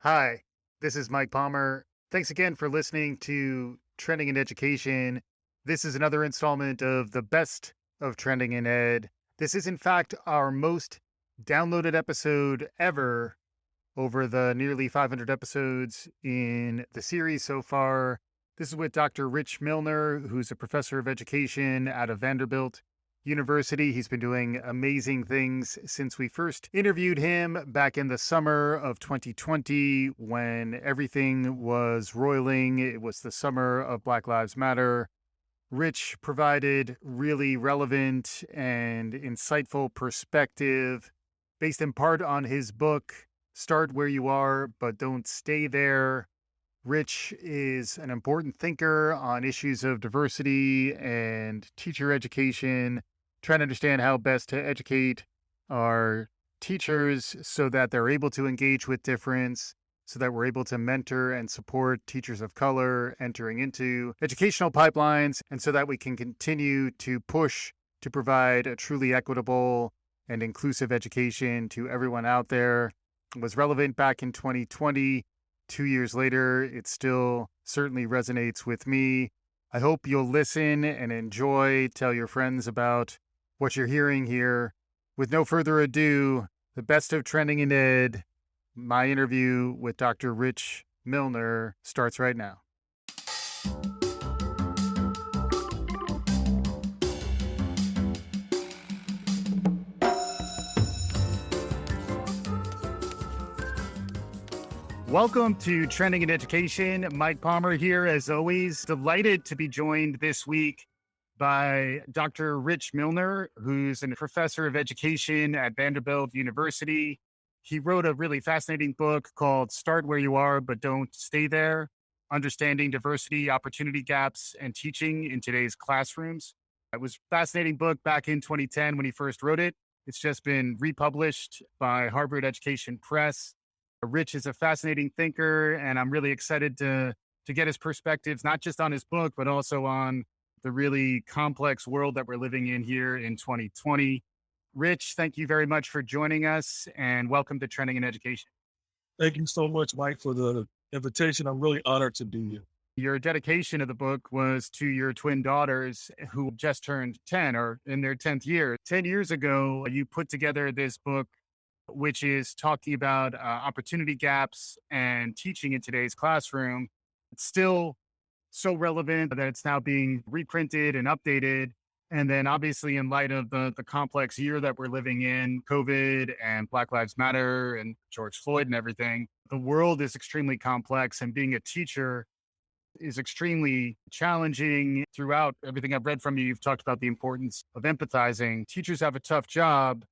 Hi, this is Mike Palmer. Thanks again for listening to Trending in Education. This is another installment of the best of Trending in Ed. This is, in fact, our most downloaded episode ever over the nearly 500 episodes in the series so far. This is with Dr. Rich Milner, who's a professor of education out of Vanderbilt University. He's been doing amazing things since we first interviewed him back in the summer of 2020 when everything was roiling. It was the summer of Black Lives Matter. Rich provided really relevant and insightful perspective based in part on his book, Start Where You Are, But Don't Stay There. Rich is an important thinker on issues of diversity and teacher education, trying to understand how best to educate our teachers so that they're able to engage with difference, so that we're able to mentor and support teachers of color entering into educational pipelines, and so that we can continue to push to provide a truly equitable and inclusive education to everyone out there. It was relevant back in 2020. 2 years later, it still certainly resonates with me. I hope you'll listen and enjoy, tell your friends about what you're hearing here. With no further ado, the best of Trending in Ed, my interview with Dr. Rich Milner starts right now. Welcome to Trending in Education. Mike Palmer here, as always. Delighted to be joined this week by Dr. Rich Milner, who's a professor of education at Vanderbilt University. He wrote a really fascinating book called Start Where You Are, But Don't Stay There: Understanding Diversity, Opportunity Gaps, and Teaching in Today's Classrooms. It was a fascinating book back in 2010 when he first wrote it. It's just been republished by Harvard Education Press. Rich is a fascinating thinker, and I'm really excited to get his perspectives, not just on his book, but also on the really complex world that we're living in here in 2020. Rich, thank you very much for joining us, and welcome to Trending in Education. Thank you so much, Mike, for the invitation. I'm really honored to be here. Your dedication of the book was to your twin daughters who just turned 10 or in their 10th year. 10 years ago, you put together this book which is talking about opportunity gaps and teaching in today's classroom. It's still so relevant that it's now being reprinted and updated. And then, obviously, in light of the complex year that we're living in, COVID and Black Lives Matter and George Floyd and everything, the world is extremely complex. And being a teacher is extremely challenging. Throughout everything I've read from you, you've talked about the importance of empathizing. Teachers have a tough job,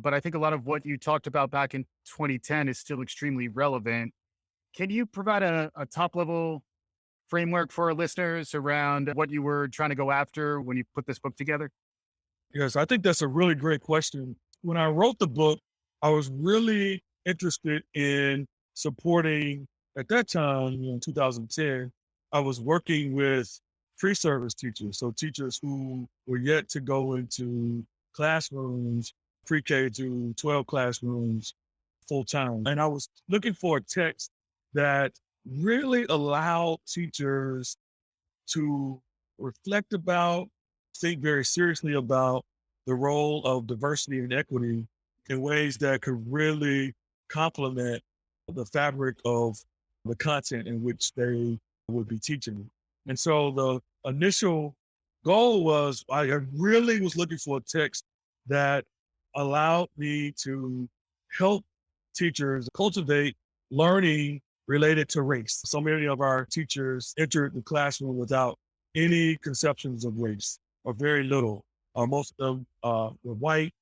but I think a lot of what you talked about back in 2010 is still extremely relevant. Can you provide a top level framework for our listeners around what you were trying to go after when you put this book together? Yes, I think that's a really great question. When I wrote the book, I was really interested in supporting, at that time, in 2010, I was working with pre-service teachers. So teachers who were yet to go into classrooms, pre-K to 12 classrooms full time. And I was looking for a text that really allowed teachers to reflect about, think very seriously about the role of diversity and equity in ways that could really complement the fabric of the content in which they would be teaching. And so the initial goal was I really was looking for a text that allowed me to help teachers cultivate learning related to race. So many of our teachers entered the classroom without any conceptions of race, or very little. Most of them were white,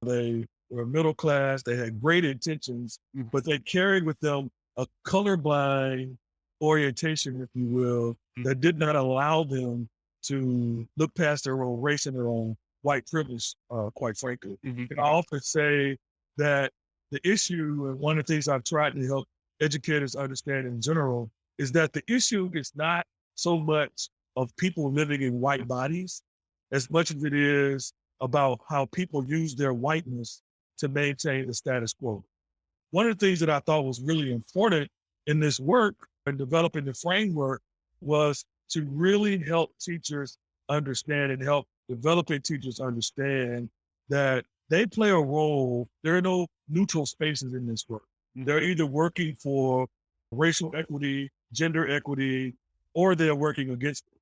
they were middle class, they had great intentions, Mhm. but they carried with them a colorblind orientation, if you will, that did not allow them to look past their own race and their own white privilege, quite frankly. Mhm. And I often say that the issue, and one of the things I've tried to help educators understand in general, is that the issue is not so much of people living in white bodies as much as it is about how people use their whiteness to maintain the status quo. One of the things that I thought was really important in this work and developing the framework was to really help teachers understand and help developing teachers understand that they play a role. There are no neutral spaces in this work. They're either working for racial equity, gender equity, or they're working against it.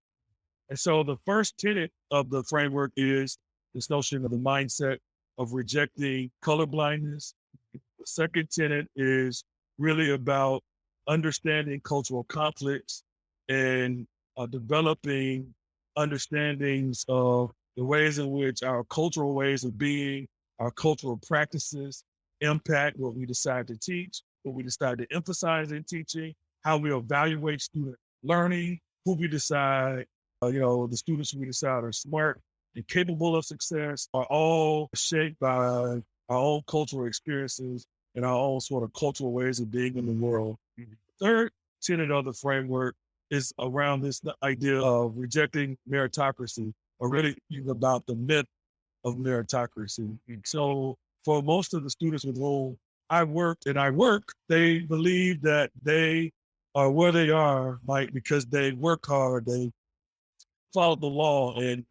And so the first tenet of the framework is this notion of the mindset of rejecting color blindness. The second tenet is really about understanding cultural conflicts and developing understandings of the ways in which our cultural ways of being, our cultural practices impact what we decide to teach, what we decide to emphasize in teaching, how we evaluate student learning, who we decide, the students who we decide are smart and capable of success are all shaped by our own cultural experiences and our own sort of cultural ways of being in the world. Mhm. Third tenet of the framework is around this the idea of rejecting meritocracy, or really thinking about the myth of meritocracy. So for most of the students with whom I work, they believe that they are where they are, like because they work hard, they follow the law, and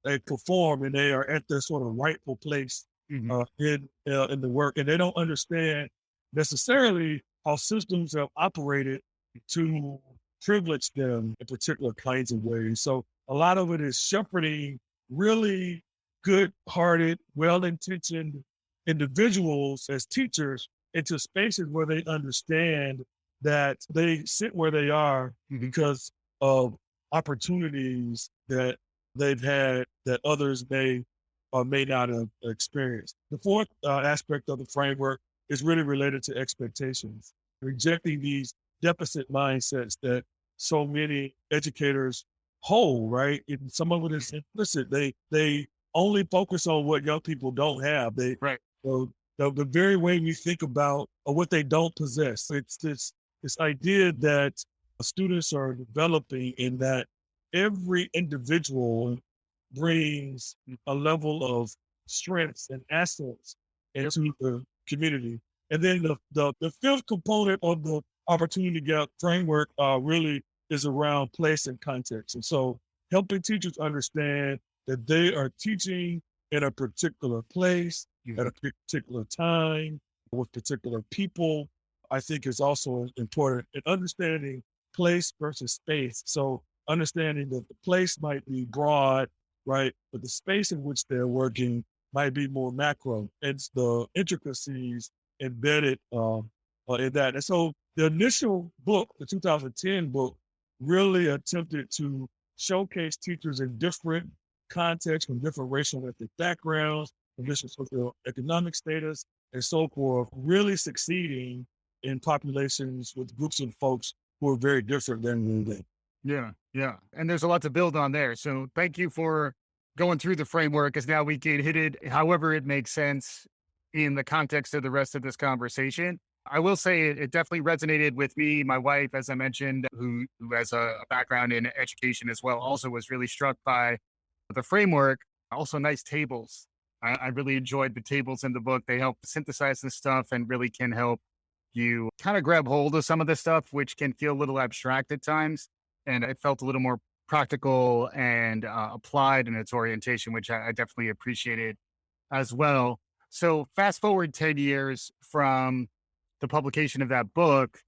they perform, and they are at their sort of rightful place Mhm. in the work, and they don't understand necessarily how systems have operated to privilege them in particular kinds of ways. So a lot of it is shepherding really good-hearted, well-intentioned individuals as teachers into spaces where they understand that they sit where they are Mhm. because of opportunities that they've had that others may or may not have experienced. The fourth aspect of the framework is really related to expectations, rejecting these deficit mindsets that so many educators hold, right? And some of it is implicit. They only focus on what young people don't have. Right. So the very way we think about what they don't possess. It's this idea that students are developing in that every individual brings a level of strengths and assets Yep. into the community. And then the fifth component of the opportunity gap framework really is around place and context. And so helping teachers understand that they are teaching in a particular place at Mhm. a particular time with particular people, I think is also important in understanding place versus space. So understanding that the place might be broad, right? But the space in which they're working might be more macro. It's the intricacies embedded in that. And so the initial book, the 2010 book, really attempted to showcase teachers in different contexts from different racial and ethnic backgrounds, from different socioeconomic status, and so forth, really succeeding in populations with groups of folks who are very different than they. Yeah, yeah. And there's a lot to build on there. So thank you for going through the framework, as now we can hit it however it makes sense in the context of the rest of this conversation. I will say it definitely resonated with me. My wife, as I mentioned, who has a background in education as well, also was really struck by the framework. Also, nice tables. I really enjoyed the tables in the book. They help synthesize this stuff and really can help you kind of grab hold of some of the stuff, which can feel a little abstract at times. And it felt a little more practical and applied in its orientation, which I definitely appreciated as well. So, fast forward 10 years from the publication of that book,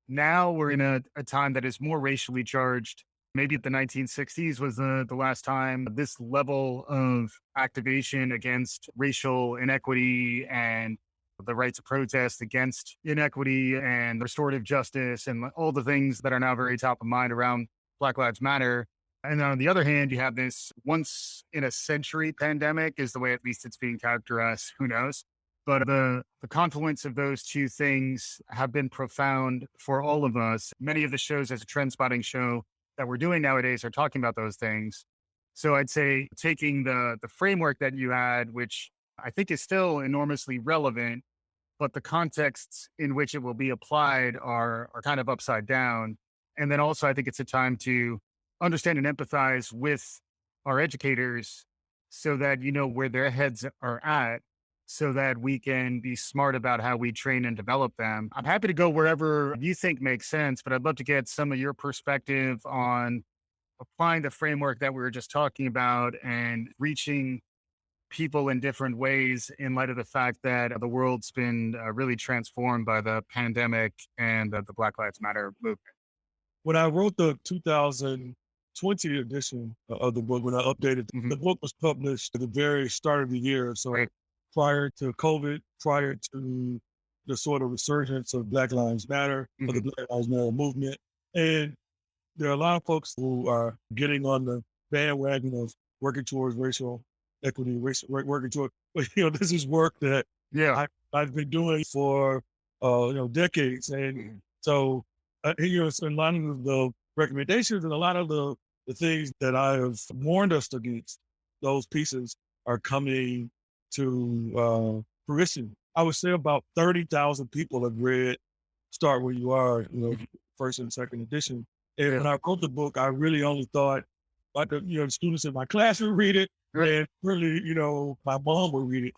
now we're in a time that is more racially charged. Maybe the 1960s was the last time this level of activation against racial inequity and the right to protest against inequity and restorative justice and all the things that are now very top of mind around Black Lives Matter. And then on the other hand, you have this once in a century pandemic, is the way at least it's being characterized. Who knows? But the confluence of those two things have been profound for all of us. Many of the shows as a trend spotting show that we're doing nowadays are talking about those things. So I'd say taking the framework that you had, which I think is still enormously relevant, but the contexts in which it will be applied are kind of upside down. And then also I think it's a time to understand and empathize with our educators so that you know where their heads are at, so that we can be smart about how we train and develop them. I'm happy to go wherever you think makes sense, but I'd love to get some of your perspective on applying the framework that we were just talking about and reaching people in different ways in light of the fact that the world's been really transformed by the pandemic and the Black Lives Matter movement. When I wrote the 2020 edition of the book, when I updated, Hmm. the book was published at the very start of the year. So Right. prior to COVID, prior to the sort of resurgence of Black Lives Matter, of Hmm. the Black Lives Matter movement. And there are a lot of folks who are getting on the bandwagon of working towards racial equity, working toward, but this is work that Yeah. I've been doing for, decades. And Mhm. so, so a lot of the recommendations and a lot of the things that I have warned us against, those pieces are coming to fruition. I would say about 30,000 people have read Start Where You Are, Mhm. first and second edition. And Yeah. when I wrote the book, I really only thought like the students in my class would read it, Right. and really, my mom would read it,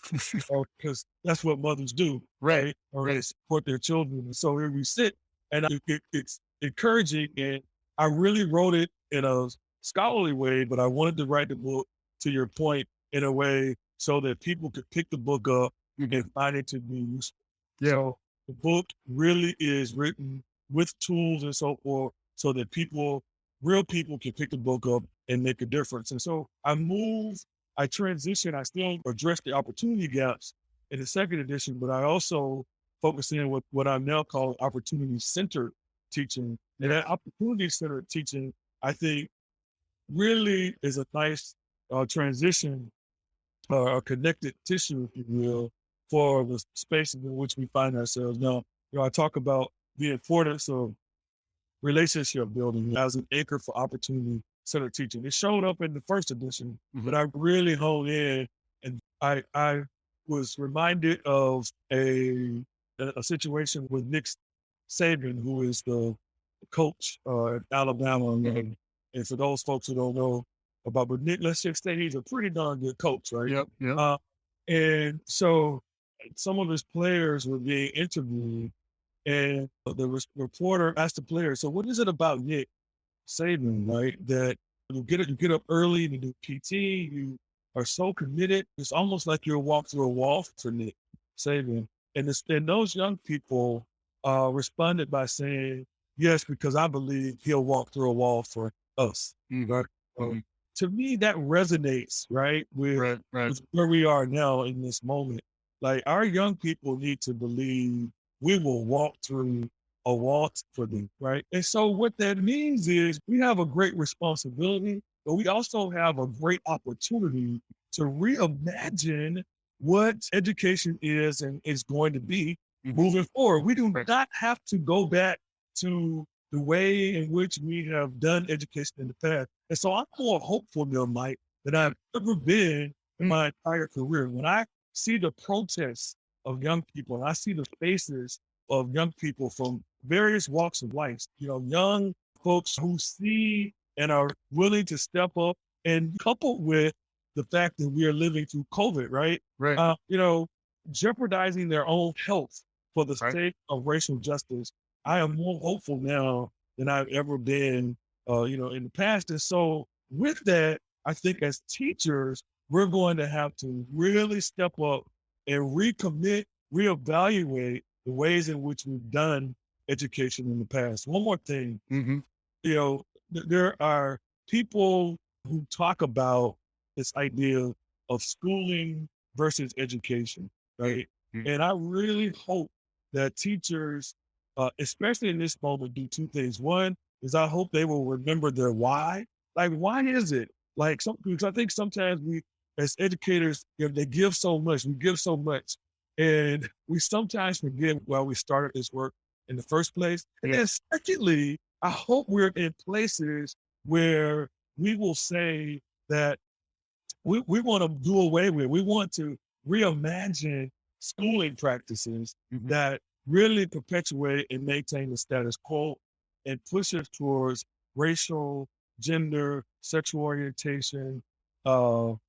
because that's what mothers do, Right. right? Or they Right. support their children. And so here we sit, and it's encouraging. And I really wrote it in a scholarly way, but I wanted to write the book, to your point, in a way so that people could pick the book up Mhm. and find it to be useful. Yeah. So the book really is written with tools and so forth, so that real people can pick the book up and make a difference. And so I transition, I still address the opportunity gaps in the second edition, but I also focus in with what I'm now calling opportunity centered teaching. And Yeah. that opportunity centered teaching, I think, really is a nice transition, a connected tissue, if you will, for the spaces in which we find ourselves now. I talk about the importance of relationship building as an anchor for opportunity centered teaching. It showed up in the first edition, Mhm. but I really honed in, and I was reminded of a situation with Nick Saban, who is the coach at Alabama. Mhm. And for those folks who don't know but Nick, let's just say he's a pretty darn good coach, right? Yep. Yep. Uh, and so some of his players were being interviewed, and the reporter asked the player, "So what is it about Nick Saban, right? That you get up early to do PT, you are so committed. It's almost like you'll walk through a wall for Nick Saban." And those young people responded by saying, "Yes, because I believe he'll walk through a wall for us." Mhm. Right? So Mhm. to me, that resonates, right, Right. Right. with where we are now in this moment. Like, our young people need to believe we will walk through a wall for them, right? And so what that means is we have a great responsibility, but we also have a great opportunity to reimagine what education is and is going to be Mhm. moving forward. We do Right. not have to go back to the way in which we have done education in the past. And so I'm more hopeful now, Mike, than I've ever been in Mm. my entire career. When I see the protests of young people, and I see the faces of young people from various walks of life, young folks who see and are willing to step up, and coupled with the fact that we are living through COVID, right? Right. Jeopardizing their own health for the Right. sake of racial justice. I am more hopeful now than I've ever been, in the past. And so with that, I think as teachers, we're going to have to really step up and recommit, reevaluate the ways in which we've done education in the past. One more thing, Mhm. there are people who talk about this idea of schooling versus education, right? Mhm. And I really hope that teachers, especially in this moment, do two things. One is I hope they will remember their why. Like, why is it? Like, because I think sometimes we, as educators, they give so much, we give so much, and we sometimes forget why we started this work in the first place. And Yeah. then secondly, I hope we're in places where we will say that we want to do away with, we want to reimagine schooling practices Mhm. that really perpetuate and maintain the status quo and push us towards racial, gender, sexual orientation,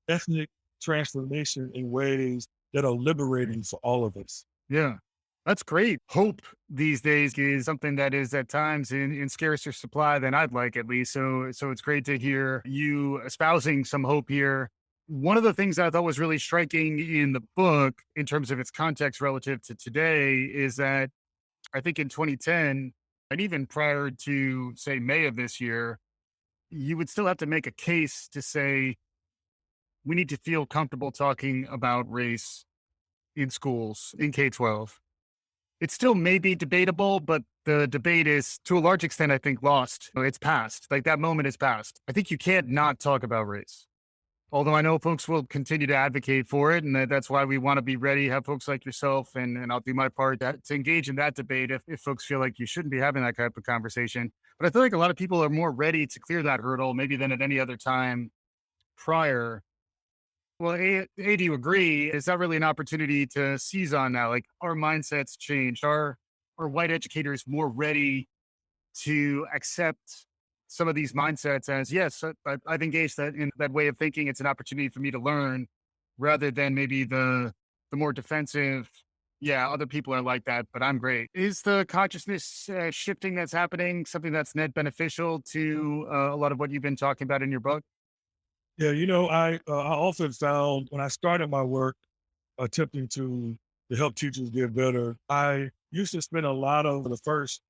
ethnic transformation in ways that are liberating for all of us. Yeah. That's great. Hope these days is something that is at times in scarcer supply than I'd like, at least. So it's great to hear you espousing some hope here. One of the things I thought was really striking in the book, in terms of its context relative to today, is that I think in 2010, and even prior to, say, May of this year, you would still have to make a case to say we need to feel comfortable talking about race in schools in K 12. It still may be debatable, but the debate is to a large extent, I think, lost. It's past. Like that moment is past. I think you can't not talk about race. Although I know folks will continue to advocate for it, and that's why we want to be ready, have folks like yourself, and I'll do my part to engage in that debate if folks feel like you shouldn't be having that type of conversation. But I feel like a lot of people are more ready to clear that hurdle maybe than at any other time prior. Well, do you agree? Is that really an opportunity to seize on now? Like our mindsets changed. Are white educators more ready to accept some of these mindsets as yes, I've engaged that in that way of thinking. It's an opportunity for me to learn, rather than maybe the more defensive. Yeah, other people are like that, but I'm great. Is the consciousness shifting that's happening something that's net beneficial to a lot of what you've been talking about in your book? Yeah, I often found when I started my work attempting to help teachers get better, I used to spend a lot of the first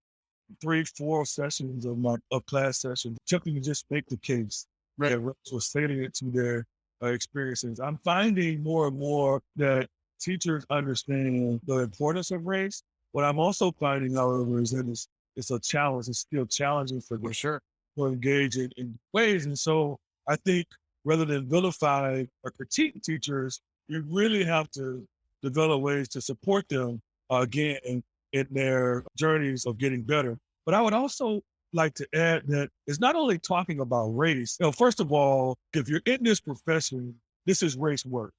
3, 4 sessions of my of class sessions attempting to just make the case Right. that reps were stating it to their experiences. I'm finding more and more that teachers understand the importance of race. What I'm also finding, however, is that it's a challenge. It's still challenging for For them sure. to engage in ways. And so I think rather than vilify or critique teachers, you really have to develop ways to support them again in their journeys of getting better. But I would also like to add that it's not only talking about race. First of all, if you're in this profession, this is race work.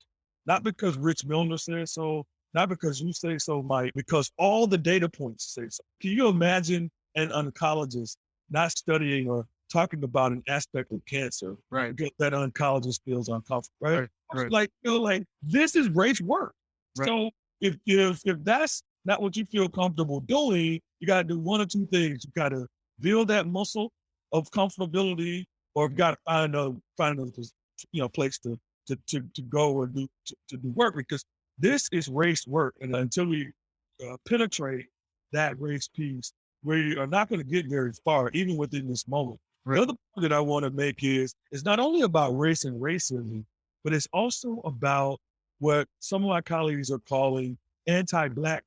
Not because Rich Milner says so, not because you say so, Mike, because all the data points say so. Can you imagine an oncologist not studying or talking about an aspect of cancer Right. because that oncologist feels uncomfortable, right? Right. Right. Like this is race work. Right. So if that's not what you feel comfortable doing, you got to do one or two things. You got to build that muscle of comfortability, or you got to find a place to go and to do work, because this is race work, and until we penetrate that race piece, we are not going to get very far, even within this moment. The Right. other point that I want to make is it's not only about race and racism, but it's also about what some of my colleagues are calling anti-Black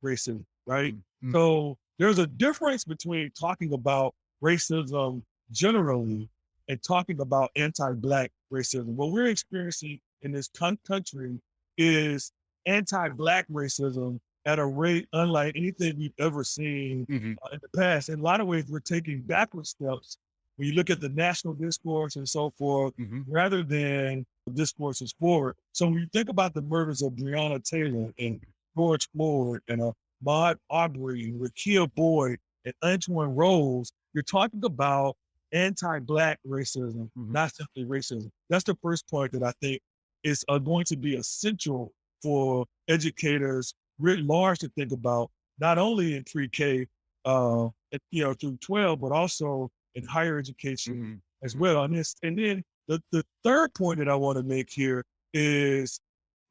racism, right? Mm-hmm. So there's a difference between talking about racism generally and talking about anti-Black racism. What we're experiencing in this country is anti-Black racism at a rate unlike anything we've ever seen Mm-hmm. in the past. In a lot of ways, we're taking backward steps when you look at the national discourse and so forth, Mm-hmm. rather than the discourses forward. So when you think about the murders of Breonna Taylor and George Floyd and Ahmaud Arbery and Rakia Boyd and Antoine Rose, you're talking about anti-Black racism, Mm-hmm. not simply racism. That's the first point that I think is going to be essential for educators writ large to think about, not only in pre-K, through 12, but also in higher education Mm-hmm. as well. And then the third point that I want to make here is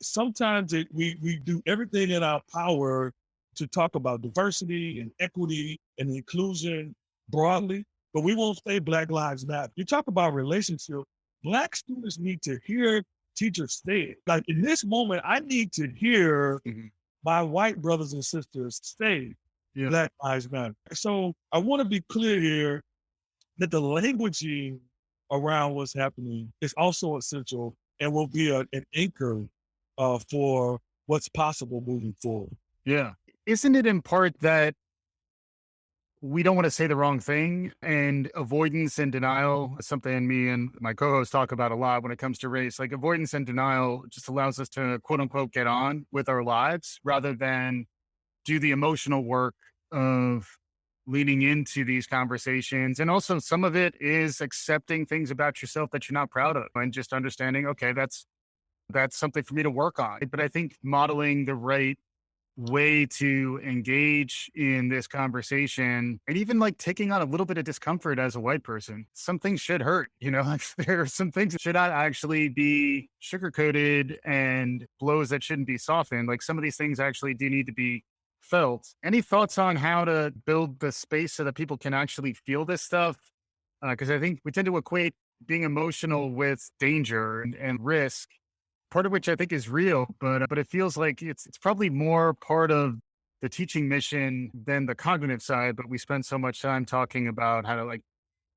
sometimes we do everything in our power to talk about diversity and equity and inclusion broadly, but we won't say Black Lives Matter. You talk about relationship, Black students need to hear teachers say it. Like in this moment, I need to hear Mm-hmm. my white brothers and sisters say Yeah. Black Lives Matter. So I want to be clear here that the languaging around what's happening is also essential and will be an anchor for what's possible moving forward. Yeah. Isn't it in part that we don't want to say the wrong thing, and avoidance and denial is something me and my co-host talk about a lot when it comes to race? Like avoidance and denial just allows us to quote unquote get on with our lives rather than do the emotional work of leaning into these conversations. And also some of it is accepting things about yourself that you're not proud of and just understanding, okay, That's something for me to work on. But I think modeling the right way to engage in this conversation and even like taking on a little bit of discomfort as a white person. Some things should hurt, like, there are some things that should not actually be sugar coated and blows that shouldn't be softened. Like some of these things actually do need to be felt. Any thoughts on how to build the space so that people can actually feel this stuff? Because I think we tend to equate being emotional with danger and risk, part of which I think is real, but it feels like it's probably more part of the teaching mission than the cognitive side. But we spend so much time talking about how to like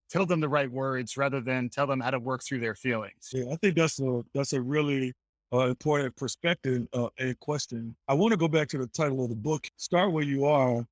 tell them the right words rather than tell them how to work through their feelings. Yeah, I think that's a really important perspective and question. I want to go back to the title of the book. Start where you are,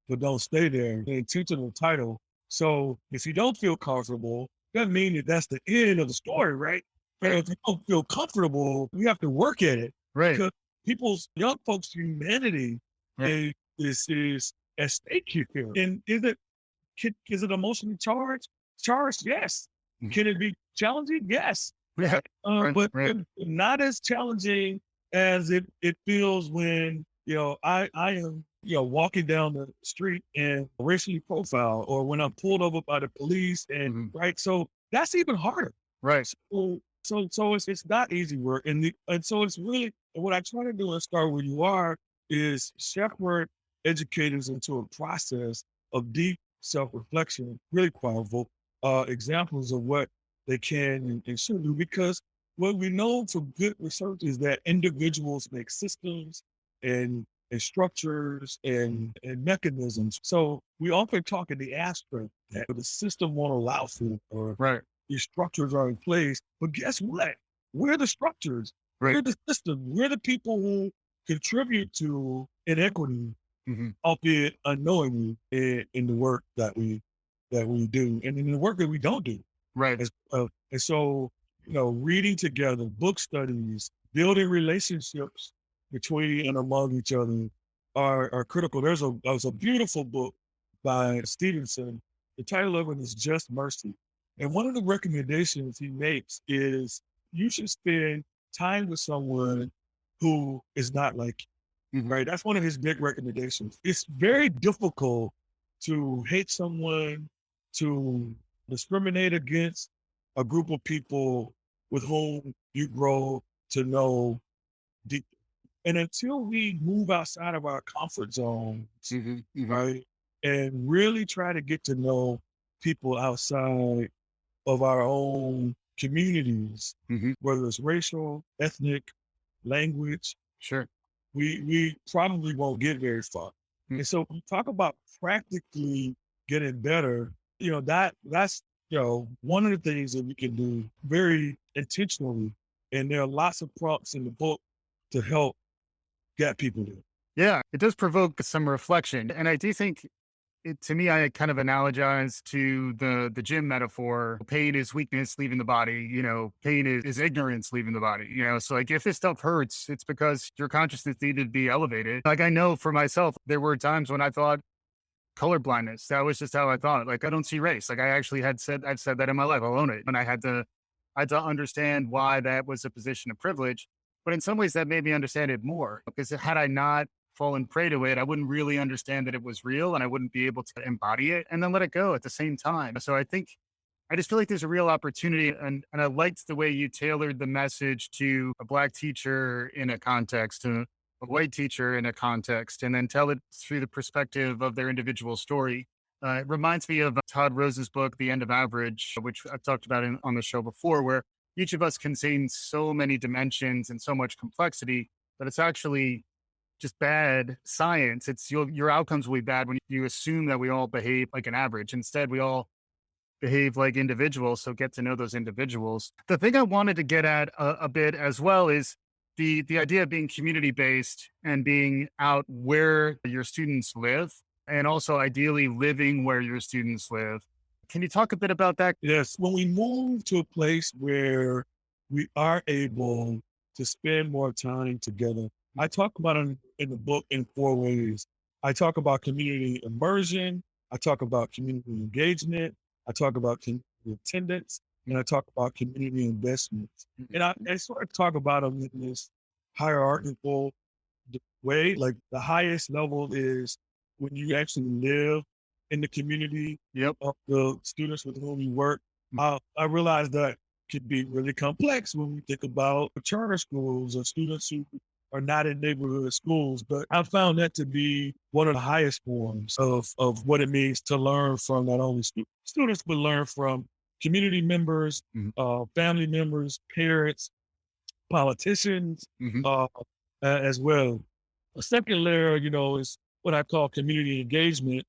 but don't stay there. The intentional title. So if you don't feel comfortable, doesn't mean that that's the end of the story, right? But if you don't feel comfortable, you have to work at it Right. because young folks' humanity Yeah. is at stake here. And is it emotionally charged? Charged, yes. Mhm. Can it be challenging? Yes. Yeah. Right. But Right. not as challenging as it feels when I am walking down the street and racially profiled, or when I'm pulled over by the police, and Mhm. right. So that's even harder. Right. So it's not easy work, and so it's really what I try to do and start where you are is shepherd educators into a process of deep self-reflection, really powerful examples of what they can and should do. Because what we know from good research is that individuals make systems and structures and mechanisms. So we often talk in the abstract that the system won't allow for it, or Right. these structures are in place. But guess what? We're the structures. Right. We're the system. We're the people who contribute to inequity, Mhm. albeit unknowingly, in the work that we do, and in the work that we don't do. Right. And so, reading together, book studies, building relationships between and among each other are critical. There's a beautiful book by Stevenson. The title of it is Just Mercy. And one of the recommendations he makes is you should spend time with someone who is not like you, Mhm. right? That's one of his big recommendations. It's very difficult to hate someone, to discriminate against a group of people with whom you grow to know deep. And until we move outside of our comfort zones, Mhm. Mhm. right, and really try to get to know people outside of our own communities, Mhm. whether it's racial, ethnic, language, Sure. we probably won't get very far. Mm. And so when we talk about practically getting better, that's one of the things that we can do very intentionally. And there are lots of prompts in the book to help get people there. Yeah, it does provoke some reflection, and I do think to me, I kind of analogize to the gym metaphor. Pain is weakness leaving the body. Pain is ignorance leaving the body. So like if this stuff hurts, it's because your consciousness needed to be elevated. Like I know for myself, there were times when I thought color blindness. That was just how I thought. Like I don't see race. Like I actually I've said that in my life. I'll own it. And I had to understand why that was a position of privilege. But in some ways that made me understand it more, because had I not fallen prey to it, I wouldn't really understand that it was real and I wouldn't be able to embody it and then let it go at the same time. So I think I just feel like there's a real opportunity, and I liked the way you tailored the message to a black teacher in a context, to a white teacher in a context, and then tell it through the perspective of their individual story. It reminds me of Todd Rose's book, The End of Average, which I've talked about on the show before, where each of us contains so many dimensions and so much complexity that it's actually just bad science. It's your outcomes will be bad when you assume that we all behave like an average. Instead, we all behave like individuals. So get to know those individuals. The thing I wanted to get at a bit as well is the idea of being community based and being out where your students live, and also ideally living where your students live. Can you talk a bit about that? Yes, when we move to a place where we are able to spend more time together, I talk about it in the book in four ways. I talk about community immersion, I talk about community engagement, I talk about community attendance, and I talk about community investments. And I sort of talk about them in this hierarchical way. Like the highest level is when you actually live in the community Yep. of the students with whom you work. Mm. I realize that could be really complex when we think about charter schools or students who are not in neighborhood schools. But I found that to be one of the highest forms of what it means to learn from not only students, but learn from community members, Mhm. family members, parents, politicians, Mhm. as well. A second layer, is what I call community engagement,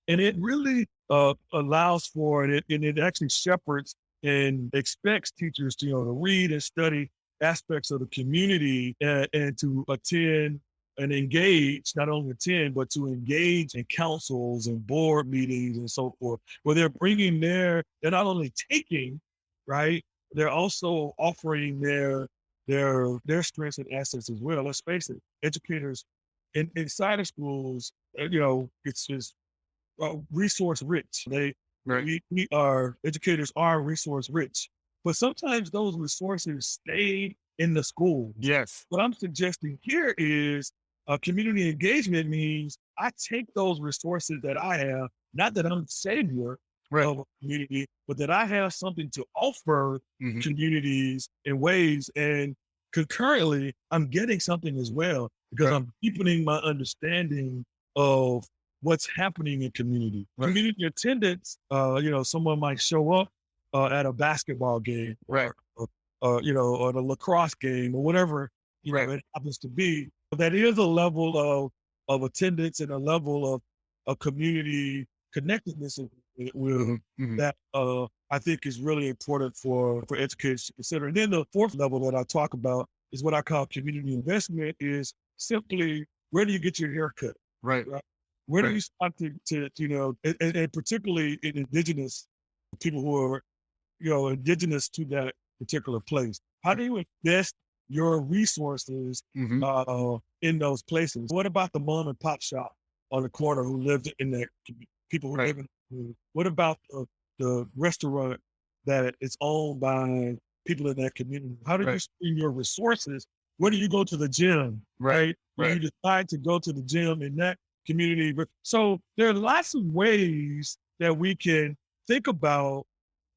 and it really allows for it, and it actually shepherds and expects teachers to to read and study aspects of the community and to attend and engage, not only attend, but to engage in councils and board meetings and so forth, where they're bringing they're not only taking, right, they're also offering their strengths and assets as well. Let's face it, educators inside of schools, it's just resource rich. Right. We are educators are resource rich, but sometimes those resources stay in the schools. Yes. What I'm suggesting here is community engagement means I take those resources that I have, not that I'm the savior Right. of a community, but that I have something to offer Mhm. communities in ways, and concurrently, I'm getting something as well because Right. I'm deepening my understanding of what's happening in community. Right. Community attendance, someone might show up at a basketball game Right. or the lacrosse game or whatever, Right. it happens to be. But that is a level of attendance and a level of community connectedness with Mhm. Mhm. that I think is really important for educators to consider. And then the fourth level that I talk about is what I call community investment is simply where do you get your haircut? Right. Right. Where do Right. you start and particularly in indigenous people who are, indigenous to that particular place? How do you invest your resources Mhm. in those places? What about the mom and pop shop on the corner who lived in that people who Right. live in? What about the restaurant that is owned by people in that community? How do you Right. spend your resources? Where do you go to the gym? Right. Right? When Right. you decide to go to the gym in that community. So there are lots of ways that we can think about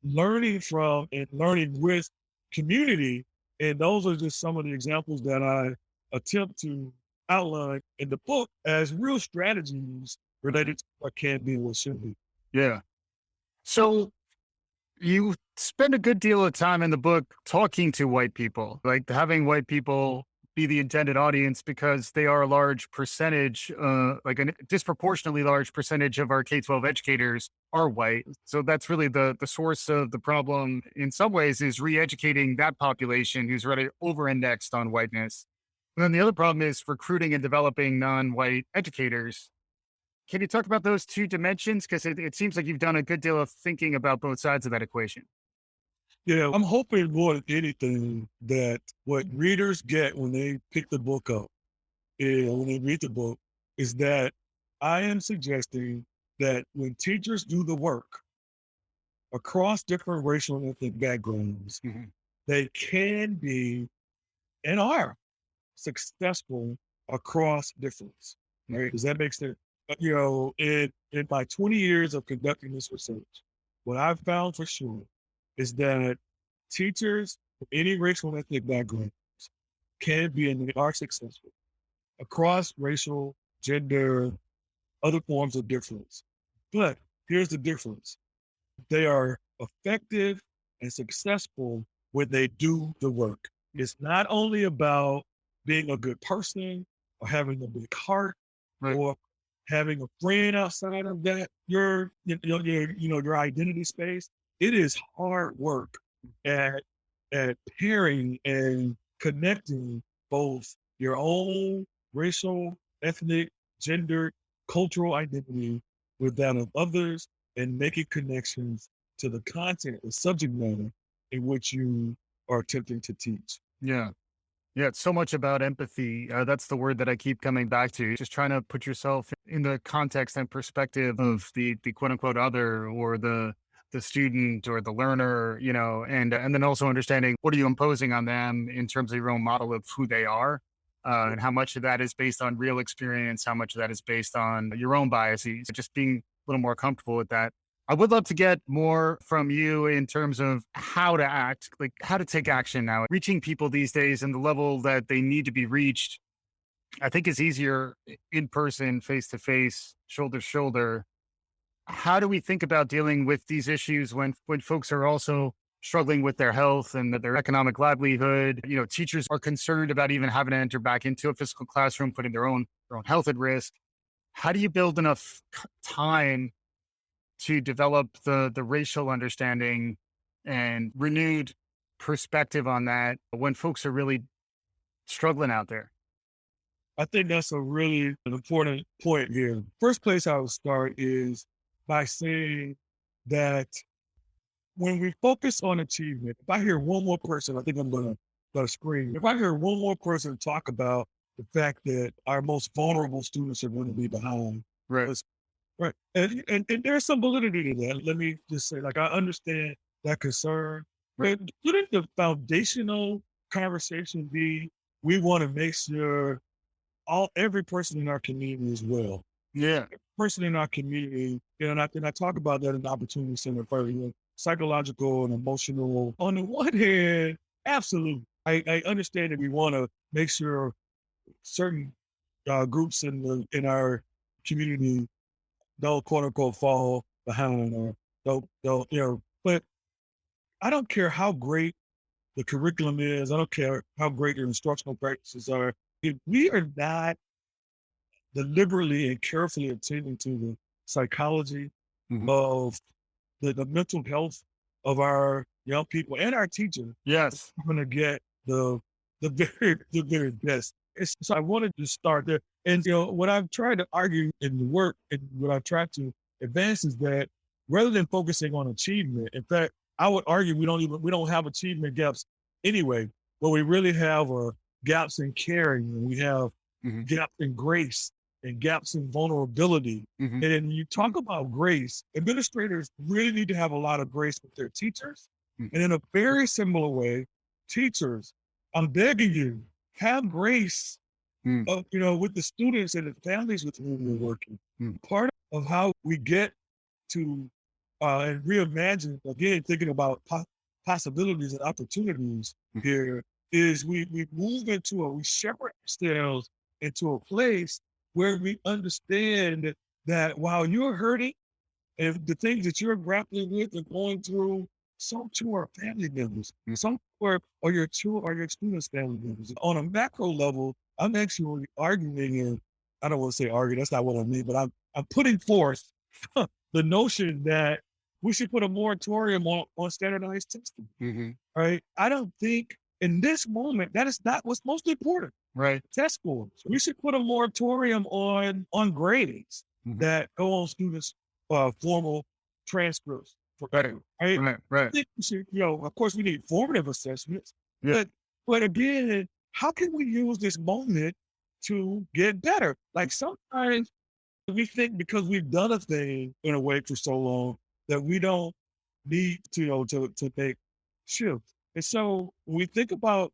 learning from and learning with community. And those are just some of the examples that I attempt to outline in the book as real strategies related to what can be and what should be. Yeah. So you spend a good deal of time in the book talking to white people, like having white people be the intended audience because they are a large percentage, like a disproportionately large percentage of our K-12 educators are white. So that's really the source of the problem in some ways is re-educating that population who's already over-indexed on whiteness. And then the other problem is recruiting and developing non-white educators. Can you talk about those two dimensions? Because it seems like you've done a good deal of thinking about both sides of that equation. Yeah, I'm hoping more than anything that what readers get when they pick the book up and when they read the book is that I am suggesting that when teachers do the work across different racial and ethnic backgrounds, Mhm. they can be and are successful across difference. Right? Does that make sense? In my 20 years of conducting this research, what I've found for sure is that teachers of any racial and ethnic background can be and they are successful across racial, gender, other forms of difference. But here's the difference. They are effective and successful when they do the work. It's not only about being a good person or having a big heart Right. or having a friend outside of that your identity space. It is hard work at pairing and connecting both your own racial, ethnic, gender, cultural identity with that of others and making connections to the content, the subject matter in which you are attempting to teach. Yeah. Yeah. It's so much about empathy. That's the word that I keep coming back to. Just trying to put yourself in the context and perspective of the quote unquote other or the the student or the learner, and then also understanding what are you imposing on them in terms of your own model of who they are, and how much of that is based on real experience, how much of that is based on your own biases. Just being a little more comfortable with that. I would love to get more from you in terms of how to act, like how to take action now. Reaching people these days and the level that they need to be reached, I think is easier in person, face to face, shoulder to shoulder. How do we think about dealing with these issues when folks are also struggling with their health and their economic livelihood? Teachers are concerned about even having to enter back into a physical classroom, putting their own health at risk. How do you build enough time to develop the racial understanding and renewed perspective on that when folks are really struggling out there? I think that's a really an important point here. First place I would start is by saying that when we focus on achievement, if I hear one more person, I think I'm gonna scream. If I hear one more person talk about the fact that our most vulnerable students are going to be behind, Right. let's- right? And there's some validity to that. Let me just say, like, I understand that concern, Right. but shouldn't the foundational conversation be we want to make sure every person in our community is well. Yeah. Person in our community, and I talk about that in the Opportunity Center for psychological and emotional. On the one hand, absolutely, I understand that we want to make sure certain groups in our community don't quote unquote fall behind or don't But I don't care how great the curriculum is. I don't care how great your instructional practices are. If we are not deliberately and carefully attending to the psychology Mhm. of the mental health of our young people and our teachers, Yes. we're going to get the very best. So I wanted to start there. And what I've tried to argue in the work and what I've tried to advance is that rather than focusing on achievement, in fact, I would argue we don't have achievement gaps anyway. What we really have are gaps in caring, and we have Mhm. gaps in grace and gaps in vulnerability. Mhm. And then you talk about grace, administrators really need to have a lot of grace with their teachers. Mhm. And in a very similar way, teachers, I'm begging you, have grace Mm. with the students and the families with whom we're working. Mm. Part of how we get to and reimagine, again, thinking about possibilities and opportunities Mhm. here is we move we shepherd ourselves into a place where we understand that while you're hurting and the things that you're grappling with and going through, so too are family members. Mm. Some are your students' family members. On a macro level, I'm actually arguing, and I don't want to say argue, that's not what I mean, but I'm putting forth the notion that we should put a moratorium on standardized testing. Mhm. Right? I don't think in this moment that is not what's most important. Right. Test scores. We should put a moratorium on grades Mhm. that go on students' formal transcripts. Right. Right? Right. I Right. think we should, of course, we need formative assessments, Yeah. but again, how can we use this moment to get better? Like sometimes we think because we've done a thing in a way for so long that we don't need to, to make shifts. And so when we think about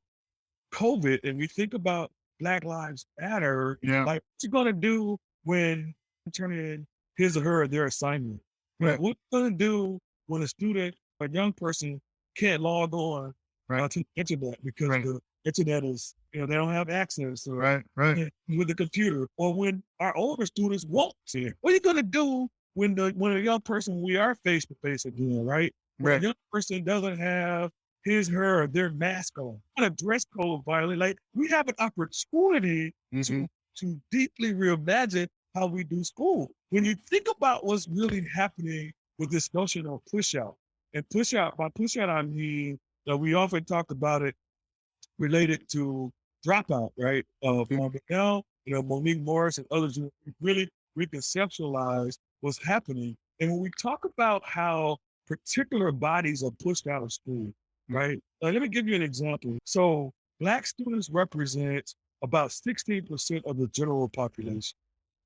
COVID and we think about Black Lives Matter, Yeah. like what's it gonna do when you turn in his or her their assignment? Right. What's it gonna do when a student, a young person can't log on Right. to the internet because Right. the internet is, they don't have access or Right. Right. with the computer, or when our older students won't see it? What are you gonna do when a young person we are face to face again, right? When a Right. young person doesn't have his, her, or their mask on, not a dress code violation. Like we have an opportunity Mhm. to deeply reimagine how we do school. When you think about what's really happening with this notion of push out, and by push out I mean that we often talk about it related to dropout, right? Mhm. From now, Monique Morris and others who really reconceptualize what's happening. And when we talk about how particular bodies are pushed out of school, Mhm. right? Let me give you an example. So Black students represent about 16% of the general population,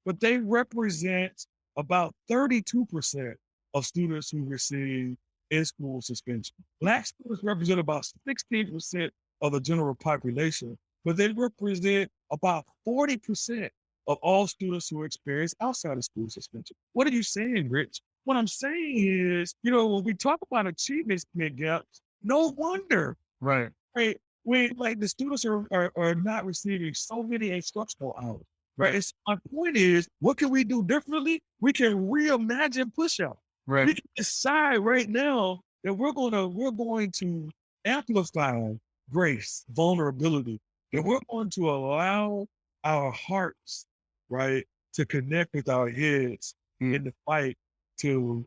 but they represent about 32% of students who receive in-school suspension. Black students represent about 16% of the general population, but they represent about 40% of all students who experience outside of school suspension. What are you saying, Rich? What I'm saying is, when we talk about achievement gaps, no wonder, Right. right? When like the students are not receiving so many instructional hours. Right. Right. My point is, what can we do differently? We can reimagine push-out. Right. We can decide right now that we're going to amplify grace, vulnerability, that we're going to allow our hearts, right, to connect with our heads Mm. in the fight to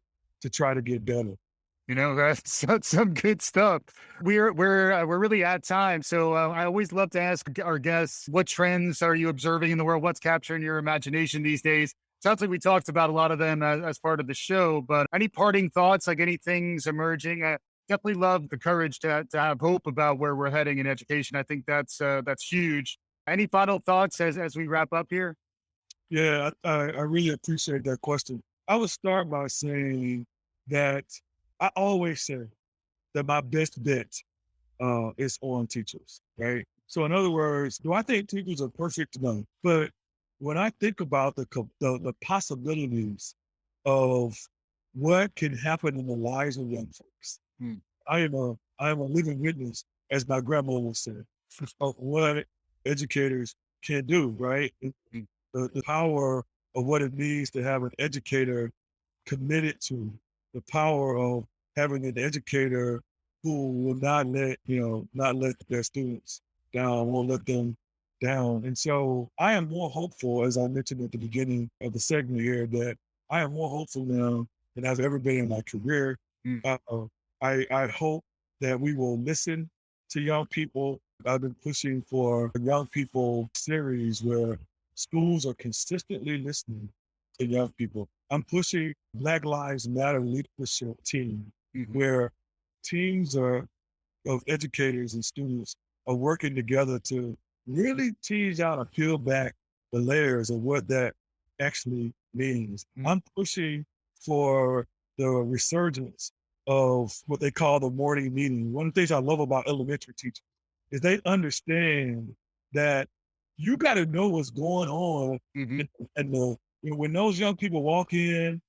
try to get better. That's some good stuff. We're really at time, so I always love to ask our guests, what trends are you observing in the world? What's capturing your imagination these days? Sounds like we talked about a lot of them as part of the show, but any parting thoughts, like any things emerging? I definitely love the courage to have hope about where we're heading in education. I think that's huge. Any final thoughts as we wrap up here? Yeah, I really appreciate that question. I would start by saying that I always say that my best bet is on teachers, right? So in other words, do I think teachers are perfect? No. But when I think about the possibilities of what can happen in the lives of young folks, Mm. I am a living witness, as my grandma would say, of what educators can do, right? Mm. The power of what it means to have an educator committed to, the power of having an educator who will not let their students down, won't let them down. And so I am more hopeful, as I mentioned at the beginning of the segment here, that I am more hopeful now than I've ever been in my career. Mm. Uh, I hope that we will listen to young people. I've been pushing for a young people series where schools are consistently listening to young people. I'm pushing Black Lives Matter leadership team, Mhm. where teams of educators and students are working together to really tease out and peel back the layers of what that actually means. Mm. I'm pushing for the resurgence of what they call the morning meeting. One of the things I love about elementary teachers is they understand that you got to know what's going on. Mhm. And when those young people walk in,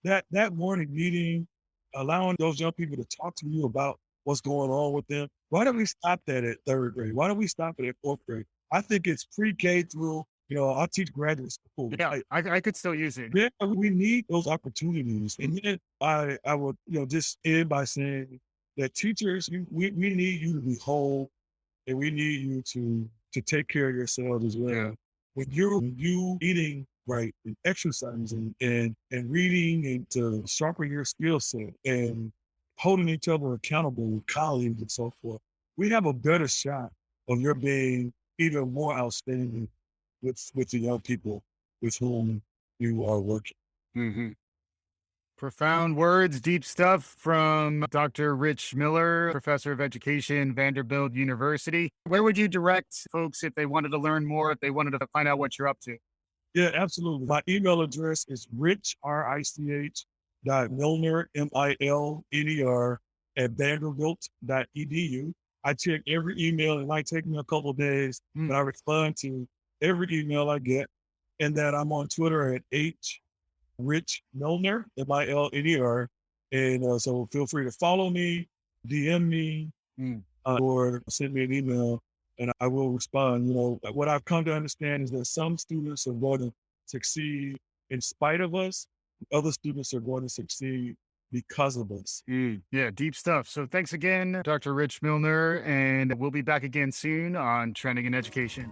that morning meeting, allowing those young people to talk to you about what's going on with them. Why don't we stop that at third grade? Why don't we stop it at fourth grade? I think it's pre-K through, I teach graduate school. Yeah, I could still use it. Yeah, we need those opportunities. And then I would, just end by saying that teachers, we need you to be whole, and we need you to take care of yourselves as Yeah. well. When you eating right and exercising and reading and to sharpen your skill set and holding each other accountable with colleagues and so forth, we have a better shot of your being even more outstanding with the young people with whom you are working. Mhm. Profound words, deep stuff from Dr. Rich Miller, professor of education, Vanderbilt University. Where would you direct folks if they wanted to learn more, if they wanted to find out what you're up to? Yeah, absolutely. My email address is rich, RICH, dot Milner, MILNER, at Vanderbilt.edu. I check every email. It might take me a couple of days, Mm. but I respond to every email I get. And that I'm on Twitter at Rich Milner, MILNER. And so feel free to follow me, DM me, Mm. or send me an email and I will respond. What I've come to understand is that some students are going to succeed in spite of us. Other students are going to succeed because of us. Mm. Yeah, deep stuff. So thanks again, Dr. Rich Milner, and we'll be back again soon on Trending in Education.